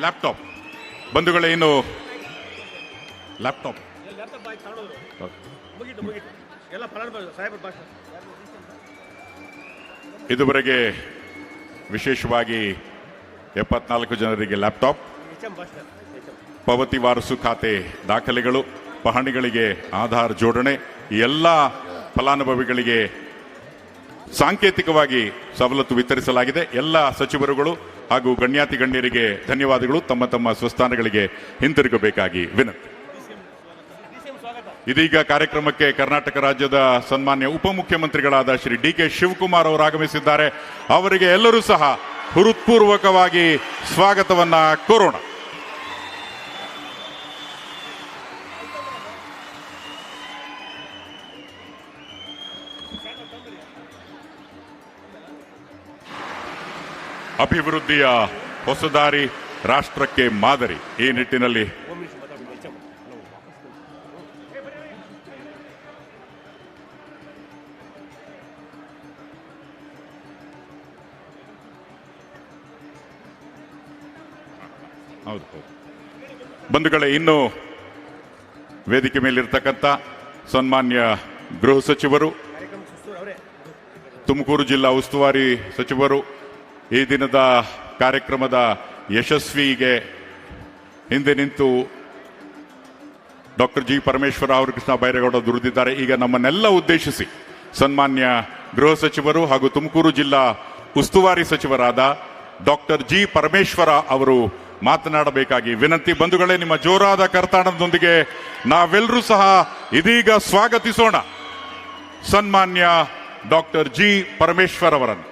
Laptop ಬಂಧುಗಳೇ, ಇನ್ನು laptop ಇದುವರೆಗೆ ವಿಶೇಷವಾಗಿ 74 ಜನರಿಗೆ ಲ್ಯಾಪ್ಟಾಪ್, ಪಾವತಿ ವಾರಸು ಖಾತೆ ದಾಖಲೆಗಳು, ಪಹಣಿಗಳಿಗೆ ಆಧಾರ್ ಜೋಡಣೆ, ಈ ಎಲ್ಲ ಫಲಾನುಭವಿಗಳಿಗೆ ಸಾಂಕೇತಿಕವಾಗಿ ಸವಲತ್ತು ವಿತರಿಸಲಾಗಿದೆ. ಎಲ್ಲ ಸಚಿವರುಗಳು ಹಾಗೂ ಗಣ್ಯಾತಿ ಗಣ್ಯರಿಗೆ ಧನ್ಯವಾದಗಳು. ತಮ್ಮ ತಮ್ಮ ಸ್ವಸ್ಥಾನಗಳಿಗೆ ಹಿಂತಿರುಗಬೇಕಾಗಿ ವಿನಂತಿ. ಇದೀಗ ಕಾರ್ಯಕ್ರಮಕ್ಕೆ ಕರ್ನಾಟಕ ರಾಜ್ಯದ ಸನ್ಮಾನ್ಯ ಉಪಮುಖ್ಯಮಂತ್ರಿಗಳಾದ ಶ್ರೀ ಡಿ.ಕೆ. ಶಿವಕುಮಾರ್ ಅವರು ಆಗಮಿಸಿದ್ದಾರೆ. ಅವರಿಗೆ ಎಲ್ಲರೂ ಸಹ ಹೃತ್ಪೂರ್ವಕವಾಗಿ ಸ್ವಾಗತವನ್ನ ಕೋರೋಣ. ಅಭಿವೃದ್ಧಿಯ ಹೊಸದಾರಿ, ರಾಷ್ಟ್ರಕ್ಕೆ ಮಾದರಿ, ಈ ನಿಟ್ಟಿನಲ್ಲಿ ಹೌದು ಬಂಧುಗಳೇ, ಇನ್ನು ವೇದಿಕೆ ಮೇಲಿರ್ತಕ್ಕಂಥ ಸನ್ಮಾನ್ಯ ಗೃಹ ಸಚಿವರು, ತುಮಕೂರು ಜಿಲ್ಲಾ ಉಸ್ತುವಾರಿ ಸಚಿವರು, ಈ ದಿನದ ಕಾರ್ಯಕ್ರಮದ ಯಶಸ್ವಿಗೆ ಹಿಂದೆ ನಿಂತು ಡಾಕ್ಟರ್ ಜಿ ಪರಮೇಶ್ವರ ಅವರು, ಕೃಷ್ಣ ಬೈರೇಗೌಡ ದುಡಿದಿದ್ದಾರೆ. ಈಗ ನಮ್ಮನ್ನೆಲ್ಲ ಉದ್ದೇಶಿಸಿ ಸನ್ಮಾನ್ಯ ಗೃಹ ಸಚಿವರು ಹಾಗೂ ತುಮಕೂರು ಜಿಲ್ಲಾ ಉಸ್ತುವಾರಿ ಸಚಿವರಾದ ಡಾಕ್ಟರ್ ಜಿ ಪರಮೇಶ್ವರ ಅವರು ಮಾತನಾಡಬೇಕಾಗಿ ವಿನಂತಿ. ಬಂಧುಗಳೇ, ನಿಮ್ಮ ಜೋರಾದ ಕರ್ತಾಡನದೊಂದಿಗೆ ನಾವೆಲ್ಲರೂ ಸಹ ಇದೀಗ ಸ್ವಾಗತಿಸೋಣ ಸನ್ಮಾನ್ಯ ಡಾಕ್ಟರ್ ಜಿ ಪರಮೇಶ್ವರ್ ಅವರನ್ನು.